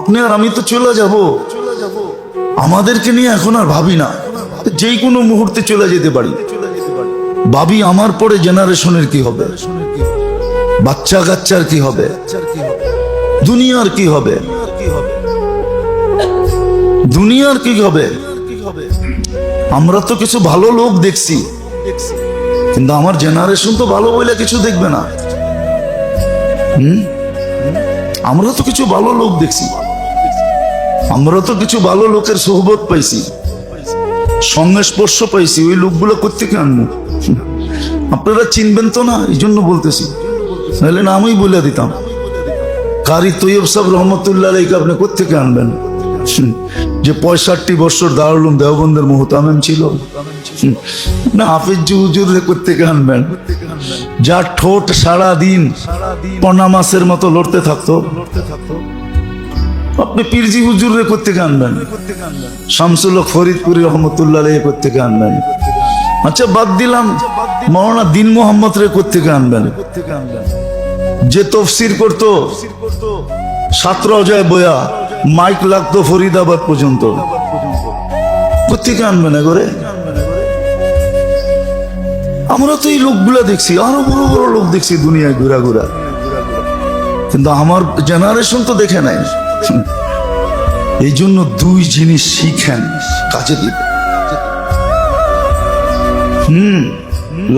আপনি আর আমি তো চলে যাব, আমাদেরকে নিয়ে এখন আর ভাবি না, যে কোনো মুহূর্তে চলে যেতে পারি। ভাবি আমার পরে জেনারেশনের কি হবে, বাচ্চা কাচ্চার কি হবে, দুনিয়ার কি হবে, দুনিয়ার কি হবে। আমরা তো কিছু ভালো লোক দেখছি, কিন্তু আমার জেনারেশন তো ভালো বলে কিছু দেখবে না। আমরা তো কিছু ভালো লোক দেখছি, আমরা তো কিছু ভালো লোকের সোহবত পাইছি, সংস্পর্শ পাইছি। ওই লোকগুলো কোত্থেকে আনবো? আপনারা চিনবেন তো না, এই জন্য বলতেছি, নাহলে না আমি বলে দিতাম। কারি তৈয়ব সাহেব রহমতুল্লাহ আলাইহি আপনি কোত্থেকে আনবেন, যে 65 বছর দারুল উলুম দেওবন্দের মুহতামিম ছিল? না হাফিজ হুজুর কোত্থেকে আনবেন, যার ঠোঁট সারা দিন পনা মাছের মতো লড়তে থাকতো? আপনি পীরজি হুজুর রে কোত্থেকে আনবেন, শামসুল হক ফরিদপুরি রহমতুল্লাহ আলাইহি কোত্থেকে আনবেন? আচ্ছা বাদ দিলাম, মাওলানা দিন মোহাম্মদ রে কোত্থেকে আনবেন, যে তফসির করতো 17 অজয় বয়া, মাইক লাগতো ফরিদাবাদ পর্যন্ত? কোত্থেকে আনবেন এগোরে? আমরা তো এই লোকগুলা দেখছি, আরো বড় বড় লোক দেখছি দুনিয়ায় ঘুরা ঘুরা, কিন্তু আমার জেনারেশন তো দেখে নাই। এই জন্য দুই জিনিস শিখেন, কাজে দিবে।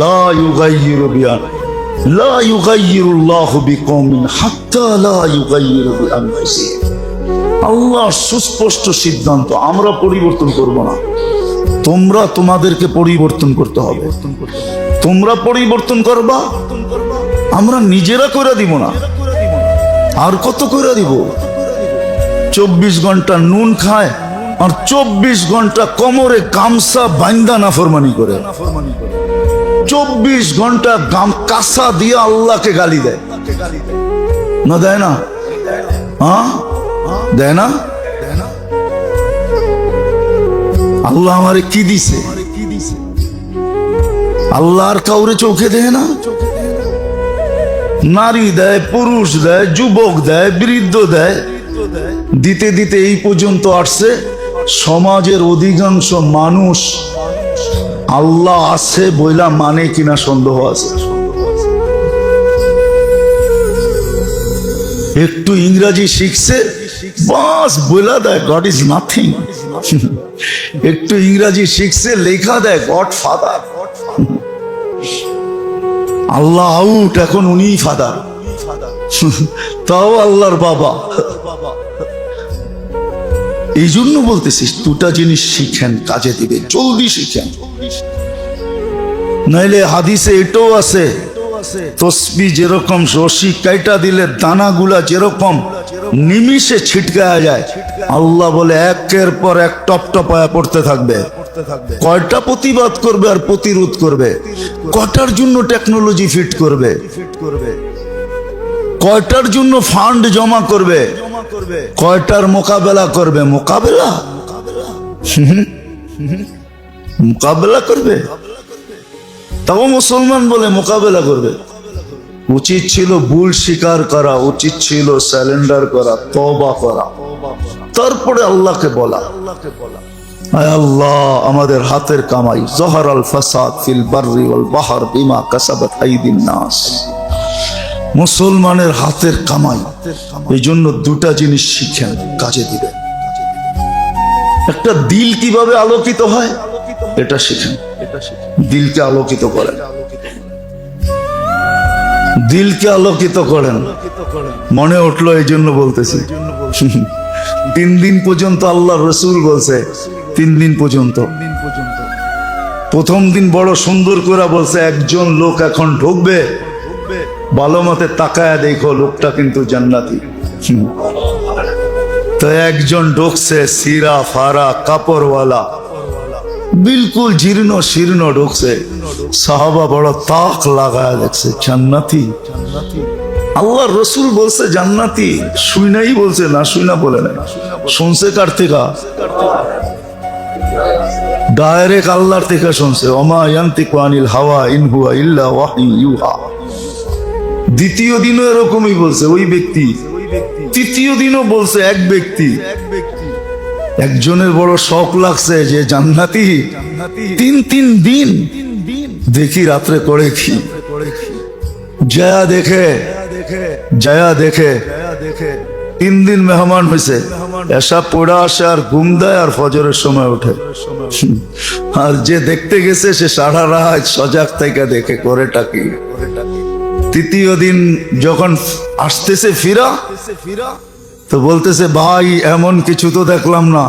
লা ইউগাইয়িরু লা ইউগাইয়িরুল্লাহু বিকওমিন হাত্তা লা ইউগাইয়িরু বিআনফুসিহিম। আল্লাহর সুস্পষ্ট সিদ্ধান্ত, আমরা পরিবর্তন করব না, তোমরা তোমাদেরকে পরিবর্তন করতে হবে। তোমরা পরিবর্তন করবা, আমরা নিজেরা করে দিব না। আর কত করে দিব? 24 ঘন্টা নুন খায় আর 24 ঘন্টা কোমরে গামছা বান্দা নাফরমানি করে, 24 ঘন্টা কাঁসা দিয়ে আল্লাহকে গালি দেয় না, দেয় না? হ্যাঁ দেয় না? আল্লাহ আমারে কি দিছে? আল্লাহ আর কাউরে চোখে দেয় না? নারী দেয়, পুরুষ দেয়, যুবক দেয়, বৃদ্ধ দেয়, দিতে দিতে এই পর্যন্ত আসছে। সমাজের অধিকাংশ মানুষ আল্লাহ আছে বইলা মানে কিনা সন্দেহ আছে। একটু ইংরেজি শিখছে, বাস বইলা দেয় গড ইজ নাথিং। একটু ইংরেজি শিখছে, লেখা দেয় গড ফাদার। আল্লাহ আউট, এখন উনিই ফাদার, তাও আল্লাহর বাবা। এই জন্য বলতেছিস দুটা জিনিস শিখেন, কাজে দিবে, জলদি শিখেন। নাইলে হাদিসে এটাও আছে, তসবি যেরকম রশি কাইটা দিলে দানাগুলা যেরকম নিমিষে ছিটকায়া যায়, আল্লাহ বলে একের পর এক টপ টপায়া পড়তে থাকবে। কয়টা প্রতিবাদ করবে আর প্রতিরোধ করবে? কয়টার জন্য টেকনোলজি ফিট করবে? কয়টার জন্য ফান্ড জমা করবে? কয়টার মোকাবেলা করবে? মোকাবেলা করবে, তাও মুসলমান বলে মোকাবেলা করবে। উচিত ছিল ভুল স্বীকার করা, উচিত ছিল স্যালেন্ডার করা, তওবা করা, তারপরে আল্লাহকে বলা, আয় আল্লাহ আমাদের হাতের কামাই, যহরাল ফাসাদ ফিল বাররি ওয়াল বাহর বিমা কাসাবাত আইদিন নাস। মুসলমানের হাতের কামাই, এই জন্য দুটা জিনিস শিখেন, কাজে দিবেন। একটা দিল কিভাবে আলোকিত হয় এটা শিখেন, দিলকে আলোকিত করেন, দিলকে আলোকিত করেন। মনে উঠলো এই জন্য বলতেছি। 3 দিন পর্যন্ত আল্লাহ রসুল বলছে, 3 দিন পর্যন্ত। প্রথম দিন বড় সুন্দর করে বলছে, একজন লোক এখন ঢুকবে, ভালো মতে তাকায়া দেখো লোকটা কিন্তু জান্নাতি। তো একজন ঢুকছে, সিরা ফারা কাপড়ওয়ালা, বিলকুল জীর্ণ শীর্ণ ঢুকছে। সাহাবা বড় তাক লাগায় দেখছে, জান্নাতি। আল্লাহ রসুল বলছে জান্নাতি, শুইনাই বলছে, না শুইনা বলে না, শুনছে কার থেকে? ডাইরেক্ট আল্লাহর থেকে শুনছে। ওমা ইয়ান্তিকু আনিল হাওয়া ইন হুয়া ইল্লা ওয়াহয়ুন ইউহা। দ্বিতীয় দিনও এরকমই বলছে ওই ব্যক্তি, তৃতীয় দিনও বলছে এক ব্যক্তি, একজনের বড় শখ লাগছে যে জান্নাতি, তিন দিন দেখি রাত্রে করে কি জয়া দেখে 3 দিন মেহমান হয়েছে, এসা পড়া আসে আর ঘুম দেয় আর ফজরের সময় ওঠে। আর যে দেখতে গেছে সে সারা রাত সজাগ থেকে দেখে করেটা কি। তৃতীয় দিন যখন আসতেছে ফিরা তো বলতেছে, ভাই এমন কিছু তো দেখলাম না,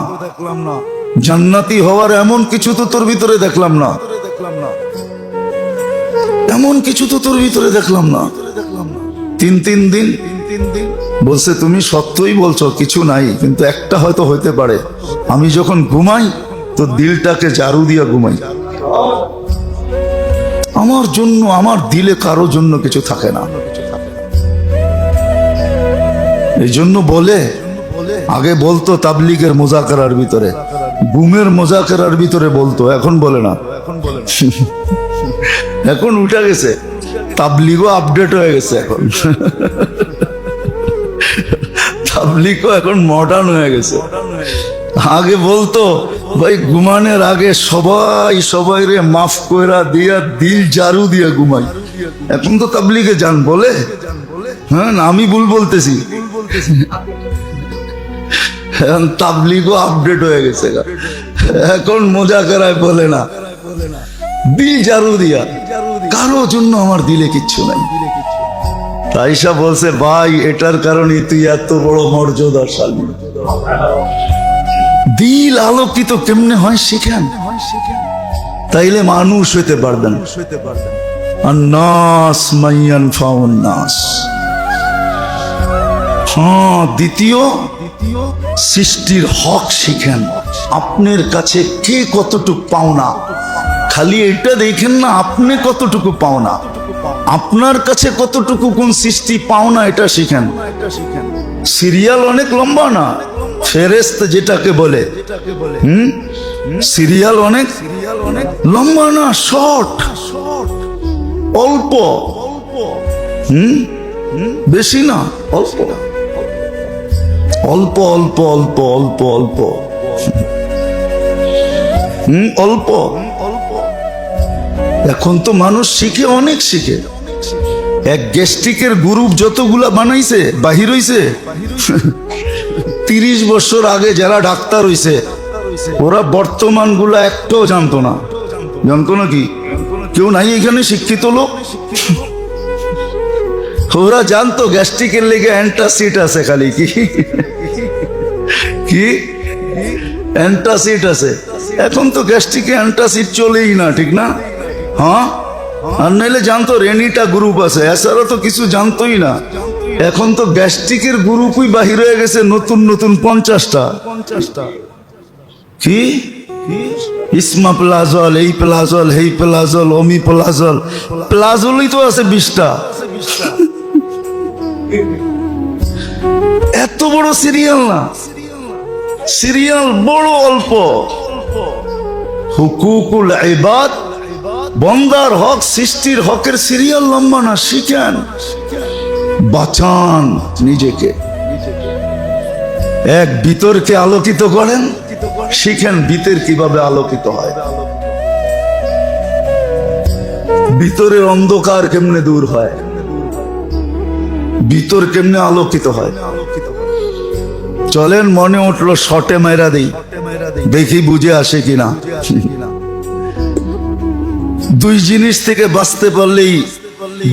জান্নাতি হওয়ার এমন কিছু তো তোর ভিতরে দেখলাম না, এমন কিছু তো তোর ভিতরে দেখলাম না। 3 দিন বলছে, তুমি সত্যই বলছো কিছু নাই, কিন্তু একটা হয়তো হইতে পারে, আমি যখন ঘুমাই তো দিলটাকে ঝাড়ু দিয়া ঘুমাই, আমার জন্য আমার দিলে কারো জন্য কিছু থাকে না। এই জন্য বলে, আগে বলতো তাবলিগের মুজাকারার ভিতরে, ঘুমের মুজাকারার ভিতরে বলতো, এখন বলে না, এখন উঠে গেছে, তাবলিগও আপডেট হয়ে গেছে, এখন তাবলিগও এখন মডার্ন হয়ে গেছে। আগে বলতো ভাই ঘুমানোর আগে সবাই রে মাফ কইরা দিয়া দিল ঝাড়ু দিয়া ঘুমাই, এখন তো তাবলিগে যান বলে। হ্যাঁ, আমি ভুল বলতেছি, এখন তাবলিগও আপডেট হয়ে গেছে, এখন মুজাকারায় বলে না, দিল ঝাড়ু দিয়া, কারো জন্য আমার দিলে কিচ্ছু নাই। আয়েশা বলছে, ভাই এটার কারণে তুই এত বড় মর্যাদাশালী। দিল আলোকিত কেমনে হয় শিখেন, তাইলে মানুষ হইতে পারবেন। আন্নাস মাইয়ান ফাউন নাস। হ্যাঁ, দ্বিতীয় সৃষ্টির হক শিখেন, আপনার কাছে কে কতটুকু পাওনা, খালি এটা দেখেন না আপনি কতটুকু পাওনা, আপনার কাছে কতটুকু কোন সৃষ্টি পাওনা এটা শিখেন। সিরিয়াল অনেক লম্বা না, ফেরেশত যেটাকে বলে, সিরিয়াল অনেক লম্বা না, শর্ট, অল্প, বেশি না, অল্প অল্প অল্প অল্প অল্প অল্প অল্প। এখন তো মানুষ শিখে, অনেক শিখে। এক গ্যাস্ট্রিকের গ্রুপ যতগুলা বানাইছে বাহির হইছে, 30 বছর আগে যারা ডাক্তার হইছে ওরা বর্তমান গুলা একটাও জানতো না। জানতো নাকি? কেউ নাই এখানে শিক্ষিত লোক? ওরা জানতো গ্যাস্ট্রিকের লেগে অ্যান্টাসিড আছে, খালি কি কি অ্যান্টাসিড আছে। এখন তো গ্যাস্ট্রিকে অ্যান্টাসিড চলেই না, ঠিক না? হ্যাঁ, আর নাইলে জানতো রেনিটা গ্রুপ আছে, এছাড়া তো কিছু জানতোই না। এখন তো গ্যাস্ট্রিকের গ্রুপই বাহির হয়ে গেছে নতুন নতুন 50টা। কি ইসমা প্লাজল, এই প্লাজল, হেই প্লাজল, অমি প্লাজল, প্লাজলই তো আছে 20টা। এত বড় সিরিয়াল না, সিরিয়াল বড় অল্প। হুকুকুল ইবাদ, বন্দার হক, সৃষ্টির হকের সিরিয়াল লম্বা না, শিখেন, বাঁচান নিজেকে। এক ভিতরকে আলোকিত করেন, শিখেন ভিতর কিভাবে আলোকিত হয়, ভিতরের অন্ধকার কেমনে দূর হয়, ভিতর কেমনে আলোকিত হয়। চলেন, মনে উঠলো শটে মেরা দেই, দেখি বুঝে আসে কিনা। 2 জিনিস থেকে বাঁচতে পারলেই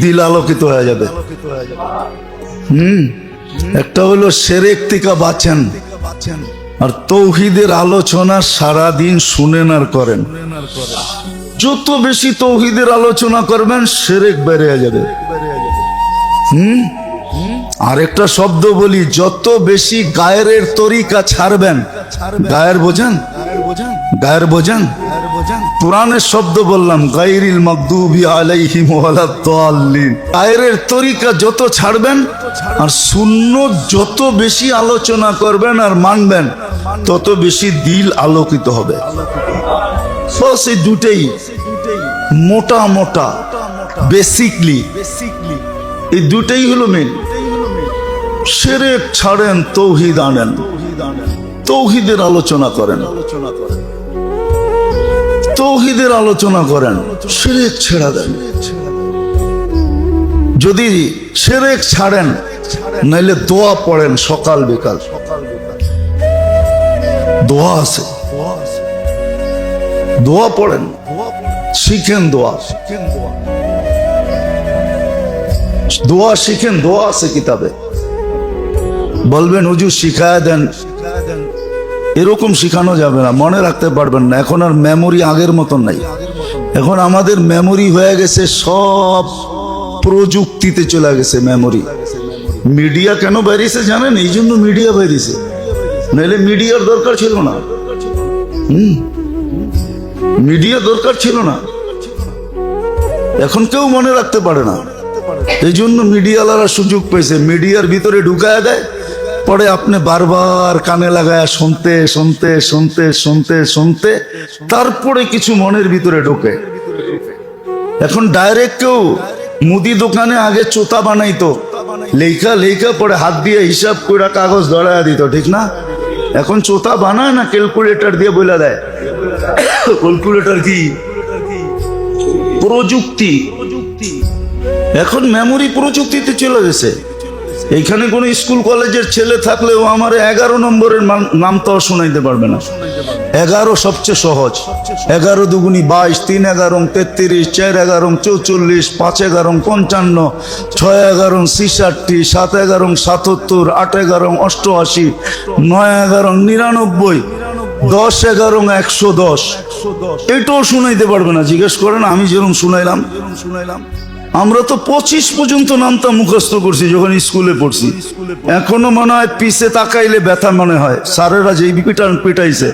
দিল আলোকিত হয়ে যাবে। একটা হলো শিরক থেকে বাঁচেন, আর তৌহিদের আলোচনা সারাদিন শুনেন আর করেন। যত বেশি তৌহিদের আলোচনা করবেন শিরক বেড়ে যাবে। আরেকটা শব্দ বলি, যত বেশি গায়ের তরিকা ছাড়বেন, গায়ের বোঝেন, গায়ের বোঝেন, পুরাণের শব্দ বললাম, গায়রিল মাগদুবি আলাইহিম ওয়ালাদ-দাল্লিন। গায়ের তরিকা যত ছাড়বেন আর সুন্নত যত বেশি আলোচনা করবেন আর মানবেন, তত বেশি দিল আলোকিত হবে। বাস এই দুটেই মোটা মোটা, বেসিকলি এই দুটেই হলো মেন। শিরক ছাড়েন, তৌহিদ আনেন, তৌহিদের আলোচনা করেন, তৌহিদের আলোচনা করেন, শিরক ছেড়ে দেন। যদি শিরক ছাড়েন, নাইলে দোয়া পড়েন সকাল বিকাল, দোয়া আছে, দোয়া পড়েন, শিখেন দোয়া, দোয়া শিখেন, দোয়া আছে কিতাবে। বলবেন হুজুর শিখায় দেন, এরকম শিখানো যাবে না, মনে রাখতে পারবেন না। এখন আর মেমোরি আগের মতন নাই। এখন আমাদের মেমোরি হয়ে গেছে সব প্রযুক্তিতে চলে গেছে মেমোরি। মিডিয়া কেন বেরিয়েছে জানেন? এই জন্য মিডিয়া বেরিয়েছে, নাহলে মিডিয়ার দরকার ছিল না। মিডিয়া দরকার ছিল না, এখন কেউ মনে রাখতে পারে না। এই জন্য মিডিয়ালারা সুযোগ পেয়েছে, মিডিয়ার ভিতরে ঢুকায় দেয়, পরে আপনি বারবার কানে লাগায় শুনতে শুনতে শুনতে শুনতে শুনতে তারপরে কিছু মনের ভিতরে ঢোকে। এখন ডাইরেক্ট কেউ মুদি দোকানে আগে চোতা বানাইতো, লেখা লেখা পরে হাত দিয়ে হিসাব করে কাগজ ধরায় দিত, ঠিক না? এখন চোতা বানায় না, ক্যালকুলেটর দিয়ে বলে দেয়। ক্যালকুলেটর কি? প্রযুক্তি। এখন মেমোরি প্রযুক্তিতে চলে গেছে। এইখানে কোন স্কুল কলেজের ছেলে থাকলেও আমার 11 নম্বরের নাম তো শোনাইতে পারবে না। 11 সবচেয়ে সহজ। 11 দুগুনি 22, 3 11 33, 4 11 44, 5 11 55, 6 11 66, 7 11 77, 8 11 88, 9 11 99, 10 11 110। এটাও শুনাইতে পারবে না। জিজ্ঞেস করেন আমি যেরকম শুনাইলাম। আমরা তো 25 পর্যন্ত নামটা মুখস্থ করছি যখন স্কুলে পড়ছি। এখনো মনে হয় পিছে তাকাইলে ব্যথা মনে হয়। স্যারেরা যেই পিটাইছে,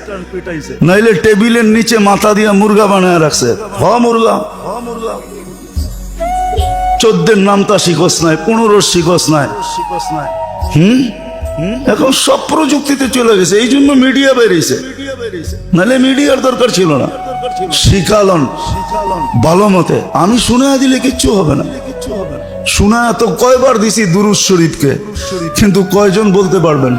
নাইলে টেবিলের নিচে মাথা দিয়া মুরগা বানায় রাখছে। মুরগা 14 নামটা শিখস নাই, 15 শিখস নাই। এখন সব প্রযুক্তিতে চলে গেছে, এই জন্য মিডিয়া বেরিয়েছে, নাহলে মিডিয়ার দরকার ছিল না। শিখালন ভালো মতে, আমি শুনে দিলে কিচ্ছু হবে না। শোনা তো কয়বার দিছি দুরূদ শরীফকে, কিন্তু কয়জন বলতে পারবেন?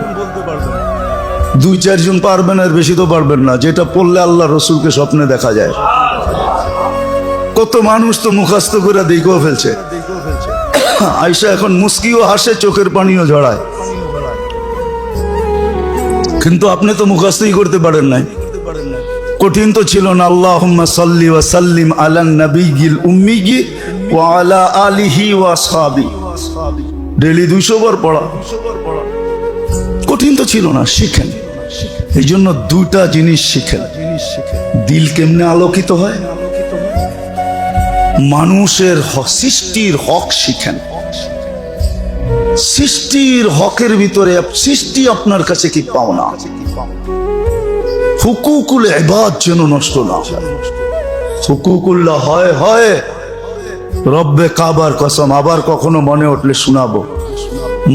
2-4 জন পারবেন, আর বেশি তো পারবেন না। যেটা পড়লে আল্লাহ রসুলকে স্বপ্নে দেখা যায়। কত মানুষ তো মুখস্থ করে দেখেও ফেলছে। আয়সা এখন মুস্কিও হাসে, চোখের পানিও ঝরায়, কিন্তু আপনি তো মুখস্থই করতে পারেন নাই। কঠিন তো ছিল না। আল্লাহুম্মা সাল্লি ওয়া সাল্লিম আলান নাবিয়্যিল উম্মি ওয়া আলা আলিহি ওয়া আসহাবি, ডেইলি 200 বার পড়া। কঠিন তো ছিল না, শিখেন। এই জন্য 2টা জিনিস শিখেন। দিল কেমনে আলোকিত হয়, মানুষের সৃষ্টির হক শিখেন। সৃষ্টির হকের ভিতরে সৃষ্টি আপনার কাছে কি পাওনা, হুকুকুল ইবাদ যেন নষ্ট না হয়। হুকুকুল্লাহ হয় রব্বে কাবার কসম, আবার কখনো মনে উঠলে শোনাবো।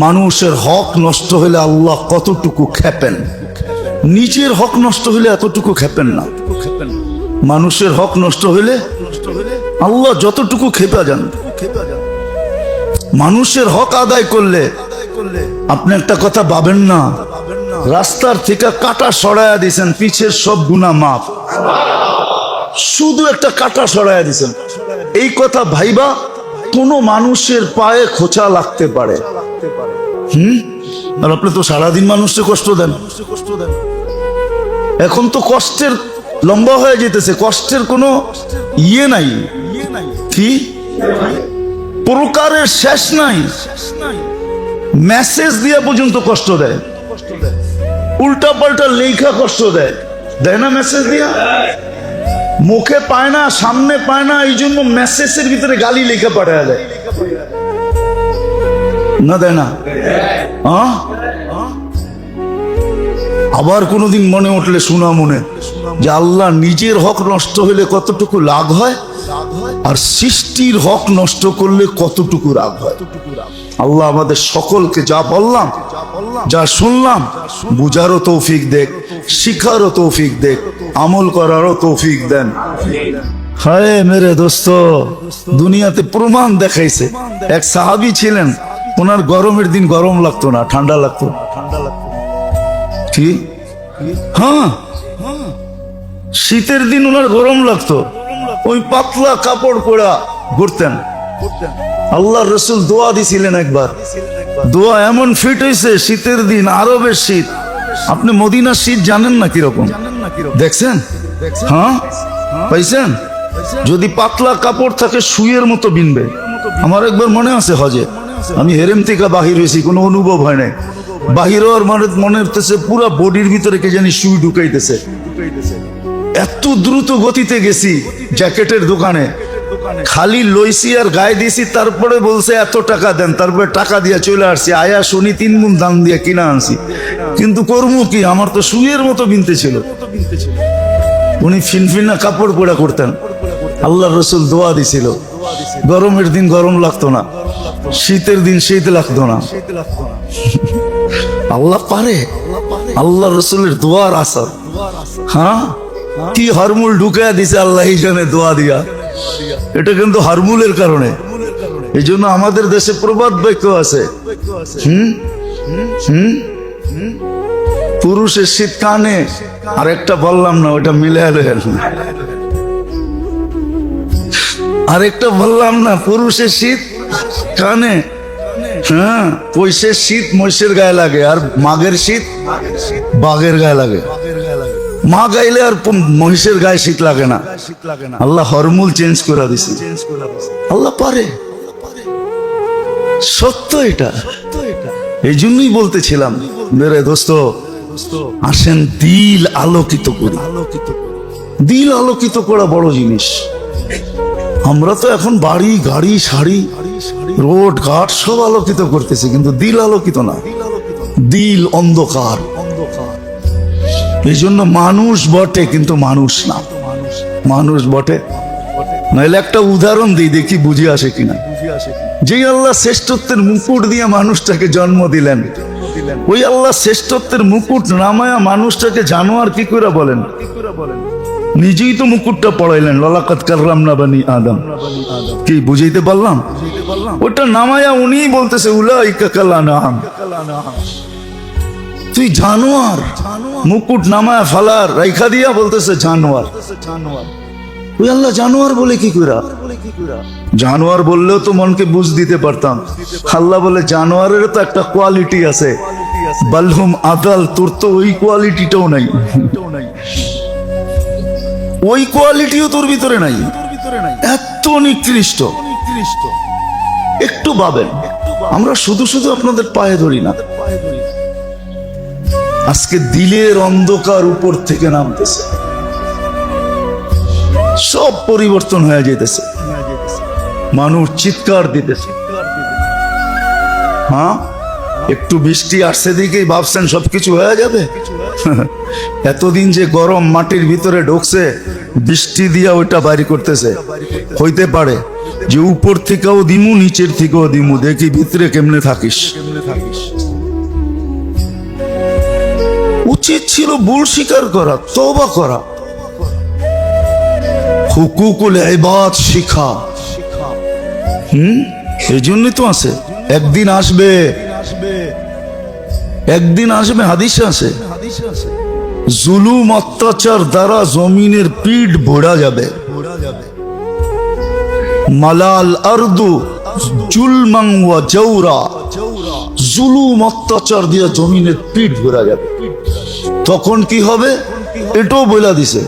মানুষের হক নষ্ট হলে আল্লাহ কতটুকু খেপেন, নিজের হক নষ্ট হলে এতটুকু খেপেন না। মানুষের হক নষ্ট হলে আল্লাহ যতটুকু খেপে যান। মানুষের হক আদায় করলে আপনি একটা কথা ভাবেন না, রাস্তার থেকে কাটা সরাইয়া দিয়েছেন, পিছের সব গুনাহ মাফ। শুধু একটা কাটা সরাইয়া দিয়েছেন, এই কথা ভাইবা কোন মানুষের পায়ে খোঁচা লাগতে পারে। আর আপনি তো সারাদিন মানুষকে কষ্ট দেন। এখন তো কষ্টের লম্বা হয়ে যেতেছে, কষ্টের কোনো ইয়ে নাই, কি প্রকারের শেষ নাই। মেসেজ দিয়া পর্যন্ত কষ্ট দেয়, উল্টা পাল্টা লেখা কষ্ট দেয়, দেয় না? মেসেজ দিয়া মুখে পায় না, সামনে পায় না, এই জন্য মেসেজের ভিতরে গালি লেখা পাঠায় দেয় না, দেয় না? আবার কোনোদিন মনে উঠলে শোনা মনে যে আল্লাহ নিজের হক নষ্ট হলে কতটুকু লাভ হয়, আর সৃষ্টির হক নষ্ট করলে কতটুকু রাগ হয়। আল্লাহ আমাদের সকলকে যা বললাম, যা শুনলাম, বুঝারও তৌফিক দেখ, শিখারও তৌফিক দেখ, আমল করারও তৌফিক দেন। হায় মেরে দোস্ত, দুনিয়াতে প্রমাণ দেখাইছে। এক সাহাবী ছিলেন, ওনার গরমের দিন গরম লাগতো না, ঠান্ডা লাগতো। ঠিক, হ্যাঁ, শীতের দিন ওনার গরম লাগতো, ওই পাতলা কাপড় পরা ঘুরতেন। আল্লাহ রসুল দোয়া দিছিলেন একবার, দোয়া এমন ফিট হয়েছে শীতের দিন, আরবের শীত। আপনি মদিনার শীত জানেন না কিরকম, দেখছেন? হ্যাঁ, পাইছেন? যদি পাতলা কাপড় থাকে সুইয়ের মতো বিনবে। আমার একবার মনে আছে হজে আমি হেরেম থেকে বাহির হয়েছি, কোনো অনুভব হয় নাই। বাহির হওয়ার মনে হতেছে পুরো বডির ভিতরে কে জানি সুই ঢুকাইতেছে। এত দ্রুত গতিতে গেছি জ্যাকেটের দোকানে, খালি লইছি আর গায়ে দিয়েছি, তারপরে বলছে এত টাকা দেন, তারপরে টাকা দিয়ে চলে আসছি। আয়া শুনি 3 গুণ দাম দিয়ে কিনা আনছি, কিন্তু করবো কি, আমার তো সুইয়ের মতো বিনতে ছিল। উনি ফিনফিনা কাপড় পরা করতেন। আল্লাহ রসুল দোয়া দিছিল, গরমের দিন গরম লাগতো না, শীতের দিন শীত লাগতো না। আল্লাহ পারে, আল্লাহ রসুলের দোয়ার আসর। হ্যাঁ, কি হরমুল ঢুকাইয়া দিছে আল্লাহ এই জন্য দোয়া দিয়া। এটা কিন্তু হরমুলের কারণে। এই জন্য আমাদের দেশে প্রবাদ বাক্য আছে, পুরুষের শীত কানে, আর একটা বললাম না, ওটা মিলে আরেকটা বললাম না, পুরুষের শীত কানে। হ্যাঁ, পয়সের শীত মহিষের গায়ে লাগে, আর মাঘের শীত বাঘের গায়ে লাগে। মা গাইলে আর মহিষের গায়ে শীত লাগে না। আল্লাহ হরমুল চেঞ্জ করে দিছে। আল্লাহ পারে, সত্য এটা। এই জন্যই বলতেছিলাম মেরে দোস্ত, আসেন দিল আলোকিত করি। দিল আলোকিত করা বড় জিনিস। আমরা তো এখন বাড়ি গাড়ি শাড়ি রোড ঘাট সব আলোকিত করতেছি, কিন্তু দিল আলোকিত না, দিল অন্ধকার। এই জন্য মানুষ বটে কিন্তু মানুষ না, মানুষ বটে। নাহলে একটা উদাহরণ দিই, দেখি বুঝে আসে কিনা। যে আল্লাহ শ্রেষ্ঠত্বের মুকুট দিয়ে মানুষটাকে জন্ম দিলেন, ওই আল্লাহ শ্রেষ্ঠত্বের মুকুট নামায়া মানুষটাকে জানোয়ার কি করে বলেন? নিজেই তো মুকুটটা পড়াইলেন, লাকাদ কাররামনা বানি আদম। কি বুঝাইতে পারলাম? ওটা নামায়া উনিই বলতেছে উলাইকা কাল আনআম। তুই জানোয়ার, মুকুট নামায়া ফালার রাইখা দিয়া বলতেছে জানোয়ার। ওই আল্লাহ জানোয়ার বলে কি করে? জানোয়ার বললেও তো মনকে বুঝ দিতে পারতাম। আল্লাহ বলে জানোয়ারের তো একটা কোয়ালিটি আছে, বালহুম আদাল। তোর তো ওই কোয়ালিটিটাও নাই, ওই কোয়ালিটিও তোর ভিতরে নাই। এত নিকৃষ্ট। একটু ভাবেন, আমরা শুধু শুধু আপনাদের পায়ে ধরি না, আজকে দিলের অন্ধকার উপর থেকে নামতেছে, সব পরিবর্তন হয়ে যেতেছে, মানুষ চিৎকার দিতেছে। হ্যাঁ, একটু বৃষ্টি আসছে দিকেই ভাবছেন সবকিছু হয়ে যাবে। এতদিন যে গরম মাটির ভিতরে ঢুকছে, বৃষ্টি দিয়া ওইটা বাইরে করতেছে। হইতে পারে যে উপর থেকেও দিমু, নিচের থেকেও দিমু, দেখি ভিতরে কেমনে থাকিস। উচিত ছিল ভুল স্বীকার করা, তওবা করা, হুকুকুল ইবাদ শিখা। এই জন্যই তো আছে, একদিন আসবে, একদিন আসবে। হাদিসে আছে, জুলুম অত্যাচার দ্বারা জমিনের পিঠ ভরা যাবে। মালাল আরদু জুলমান ওয়া জাওরা, জুলুম অত্যাচার দিয়ে জমিনের পিঠ ভরা যাবে। তখন কি হবে এটাও বলে দিছে,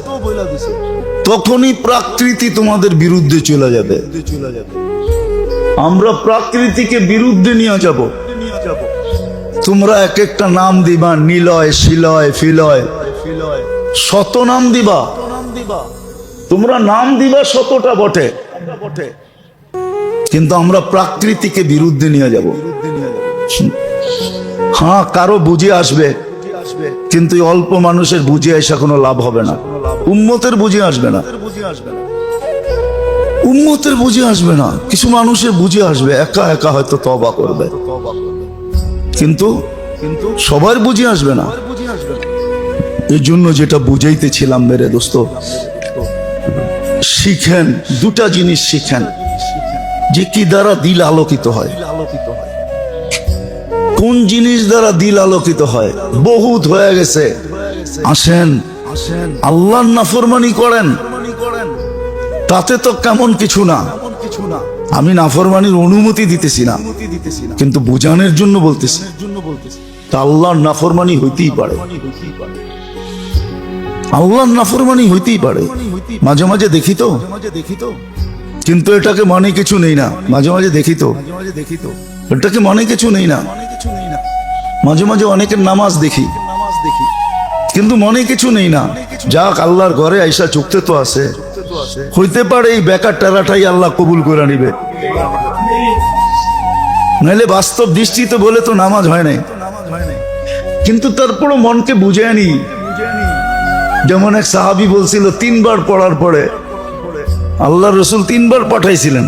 তখনই প্রকৃতি তোমাদের বিরুদ্ধে চলে যাবে। আমরা প্রকৃতিকে বিরুদ্ধে নিয়ে যাব। তোমরা এক একটা নাম দিবা, নিলয়, শিলয়, ফিলয়, শত নাম দিবা। তোমরা নাম দিবা শতটা বটে, কিন্তু আমরা প্রকৃতিকে বিরুদ্ধে নিয়ে যাব। হ্যাঁ, কারো বুঝে আসবে, কিন্তু অল্প মানুষের বুঝে আসা কোনো লাভ হবে না। উম্মতের বুঝে আসবে না, উম্মতের বুঝে আসবে না। কিছু মানুষের বুঝে আসবে, একা একা হয়তো তওবা করবে, কিন্তু সবার বুঝে আসবে না। এই জন্য যেটা বুঝাইতেছিলাম মেরে দোস্ত, শিখেন দুটা জিনিস শিখেন, যে কি দ্বারা দিল আলোকিত হয়। কোন জিনিস দ্বারা দিল আলোকিত হয়? বহুত হয়ে গেছে। আসেন আল্লাহর নাফরমানি করেন, তাতে তো কেমন কিছু না। আমি নাফরমানির অনুমতি দিতেছি না, কিন্তু বোঝানোর জন্য বলতেছি। তা আল্লাহর নাফরমানি হইতেই পারে, আল্লাহর নাফরমানি হইতেই পারে। মাঝে মাঝে দেখি তো, কিন্তু এটাকে মনে কিছু নেই না। মাঝে মাঝে দেখি তো, এটাকে মনে কিছু নেই না। মাঝে মাঝে অনেকের নামাজ দেখি, কিন্তু মনে কিছু নেই না। যাক, আল্লাহর ঘরে আইসা চুক্তে তো আছে, হইতে পারে এই বেকার টেরাটাই আল্লাহ কবুল করে নিবে। নাইলে বাস্তব দৃষ্টিতে বলে তো নামাজ হয় নাই, কিন্তু তারপরও মনকে বুঝে আনি। যেমন এক সাহাবী বলছিল, 3 বার পড়ার পরে আল্লাহ রসুল 3 বার পাঠাইছিলেন।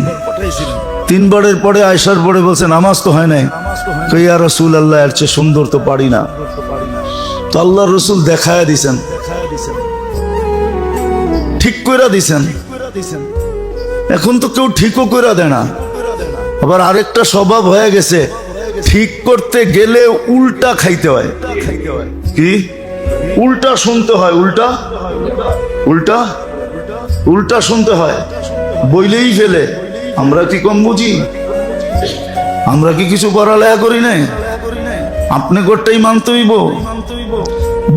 3 বারের পরে আয়সার পরে বলছে, নামাজ তো হয় নাই। ইয়া রাসূল আল্লাহ, এর চেয়ে সুন্দর তো পারি না। তো আল্লাহ রসুল দেখায় দিছেন, ঠিক কইরা দিছেন। এখন তো কেউ ঠিকও কইরা দেয় না। আবার আরেকটা স্বভাব হয়ে গেছে, ঠিক করতে গেলে উল্টা খাইতে হয়। কি? উল্টা শুনতে হয়। উল্টা উল্টা উল্টা শুনতে হয়, বইলেই ফেলে। আমরা কি কম বুঝি? আমরা কি কিছু পড়ালেখা করি নাই? আপনি গোটাই মানতে হইব,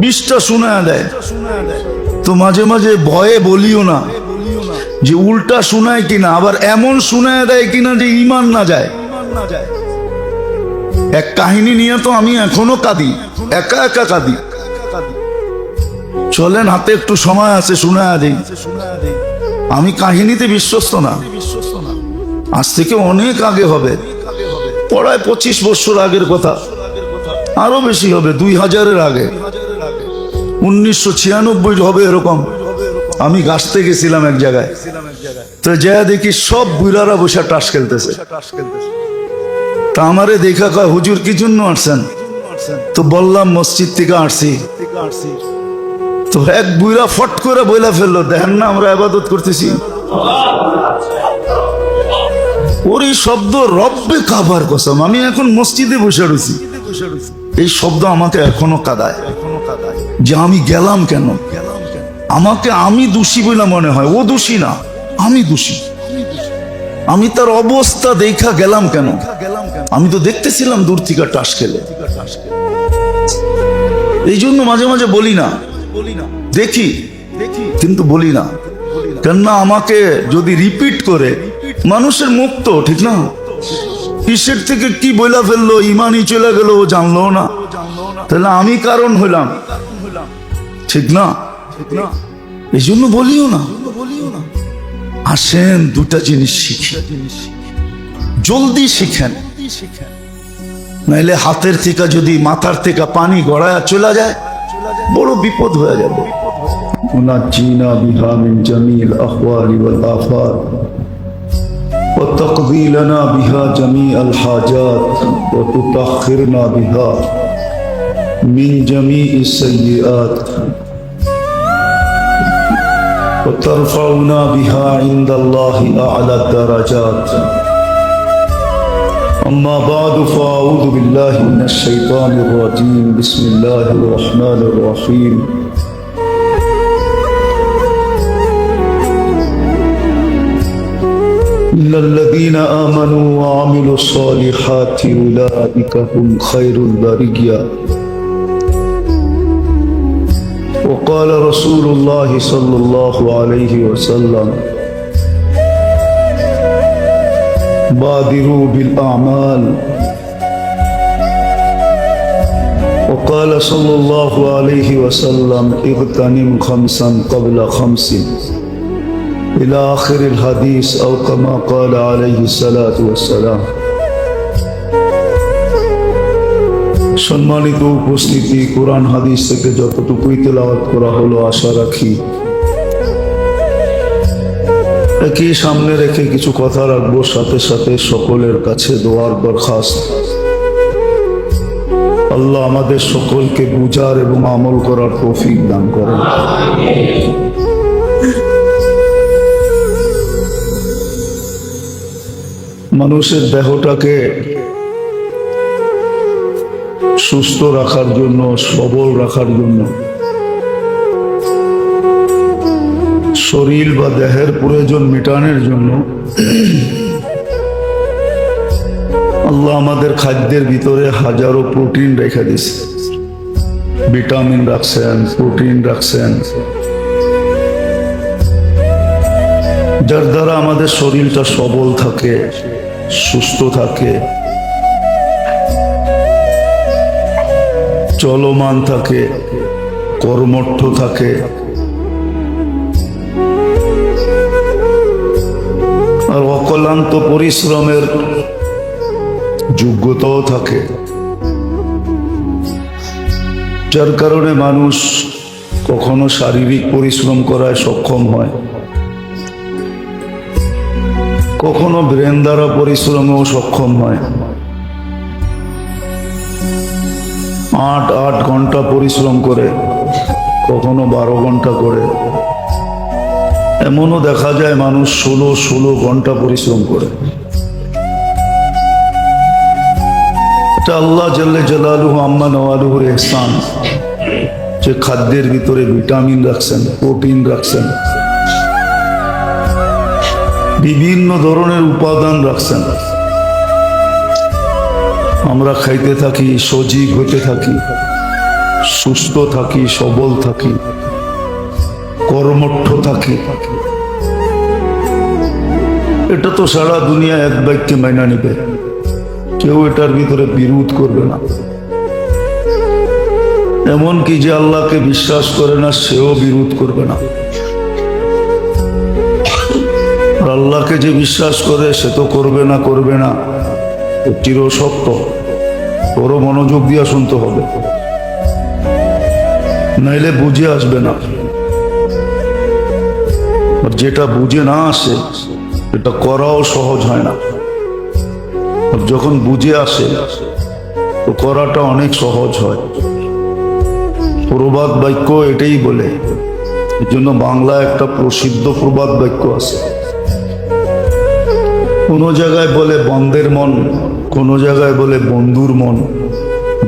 20টা শোনায় দেয়। তো মাঝে মাঝে ভয়ে বলিও না যে উল্টা শোনায় কিনা, আবার এমন শোনায় দেয় কিনা যে ইমান না যায়। এক কাহিনী নিয়ে তো আমি এখনো কাঁদি, একা একা কাঁদি। চলেন, হাতে একটু সময় আছে, শোনায় দিই। আমি কাহিনীতে বিশ্বস্ত না। আজ থেকে অনেক আগে হবে, প্রায় 25 বছর আগের কথা, আরো বেশি হবে, 2000-এর আগে, 1996 হবে এরকম। আমি গাছতে গেছিলাম এক জায়গায়, তো যা দেখি সব বুড়ারা বসে টাস খেলতেছে। তা আমারে দেখা কয়, হুজুর কি জন্য আসছেন? তো বললাম, মসজিদ থেকে আসছি। তো এক বুড়া ফট করে বইলা ফেললো, দেখেন না আমরা ইবাদত করতেছি। ওর এই শব্দ রব্বে কাবার কসম, আমি এখন মসজিদে বসে রয়েছি, এই শব্দ আমাকে এখনো কাঁদায় যে আমি গেলাম কেন। আমাকে আমি দোষী বলে মনে হয়, ও দোষী না, আমি দোষী। আমি তার অবস্থা দেখা গেলাম কেন? আমি তো দেখতেছিলাম দূর থেকে টাস খেলে। এই জন্য মাঝে মাঝে বলি না, দেখি কিন্তু বলি না। কেননা আমাকে যদি রিপিট করে, মানুষের মুখ তো ঠিক না, কিসের থেকে কি বইলা ফেললো, ইমানই চলে গেল, ও জানলো না, তাহলে আমি কারণ হইলাম, ঠিক না? এই জন্য বলিও না। আসেন, 2টা জিনিস শিখি, জলদি শিখেন, নাইলে হাতের থেকে যদি মাথার থেকে পানি গড়ায় চলে যায়, বড় বিপদ হয়ে যাবে। উনাজ্জিনা বিহা মিন জামিল আহওয়ালি ওয়াল আফাত ওয়া তাকদি লানা বিহা জামিআল হাজাত ওয়া তুতাখিরনা বিহা মিন জামিইস সাইয়্যাত ওয়া তারফাউনা বিহা ইনদাল্লাহি আ'লা দারাজাত। أما بعد فأعوذ بالله من الشيطان الرجيم. بسم الله الرحمن الرحيم. إلا الذين آمنوا وعملوا الصالحات أولئك هم خير البرية. وقال رسول الله صلى الله عليه وسلم: بادروا بالأعمال. وقال صلى الله عليه وسلم: اغتنم 5 قبل 5 إلى آخر الحديث أو كما قال عليه الصلاة والسلام. সম্মানিত উপস্থিতি, কোরআন হাদিস থেকে যতটুকুই তেলাওয়াত করা হলো, আশা রাখি একই সামনে রেখে কিছু কথা রাখবো, সাথে সাথে সকলের কাছে দোয়ার দরখাস্ত। আল্লাহ আমাদের সকলকে বুঝার এবং আমল করার তৌফিক দান করেন। মানুষের দেহটাকে সুস্থ রাখার জন্য, সবল রাখার জন্য, শরীর বা দেহের প্রয়োজন মেটানোর জন্য আল্লাহ আমাদের খাদ্যের ভিতরে হাজারো প্রোটিন রেখে দিয়েছে। ভিটামিন রাখছেন, প্রোটিন রাখছেন, যার দ্বারা আমাদের শরীরটা সবল থাকে, সুস্থ থাকে, চলমান থাকে, কর্মঠ থাকে। আর অক্লান্ত পরিশ্রমের যোগ্যতাও থাকে, যার কারণে মানুষ কখনো শারীরিক পরিশ্রম করায় সক্ষম হয়, কখনো ব্রেন দ্বারা পরিশ্রমেও সক্ষম হয়। 8 ঘন্টা পরিশ্রম করে, কখনো 12 ঘন্টা করে, এমনও দেখা যায় মানুষ 16 ঘন্টা পরিশ্রম করে। এটা আল্লাহ জাল্লে জালালুহু আম্মা নওয়ালুহুর ইহসান, যে খাদ্যের ভিতরে ভিটামিন রাখছেন, প্রোটিন রাখছেন, বিভিন্ন ধরনের উপাদান রাখছেন। আমরা খাইতে থাকি, সজীব হতে থাকি, সুস্থ থাকি, সবল থাকি, কর্মঠ থাকি। এটা তো সারা দুনিয়া এক বাক্যে মাইনা নিবে, কেউ এটার ভিতরে বিরোধ করবে না। এমনকি যে আল্লাহকে বিশ্বাস করে না সেও বিরোধ করবে না। আল্লাহকে যে বিশ্বাস করে সে তো করবে না, চির সত্য। বড় মনোযোগ দিয়া শুনতে হবে, নাইলে বুঝে আসবে না। যেটা বুঝে না আসে এটা করাও সহজ হয় না, আর যখন বুঝে আসে তো করাটা অনেক সহজ হয়। প্রবাদ বাক্য এটাই বলে। এই জন্য বাংলায় একটা প্রসিদ্ধ প্রবাদ বাক্য আছে, কোন জায়গায় বলে বন্দের মন, কোন জায়গায় বলে বন্ধুর মন।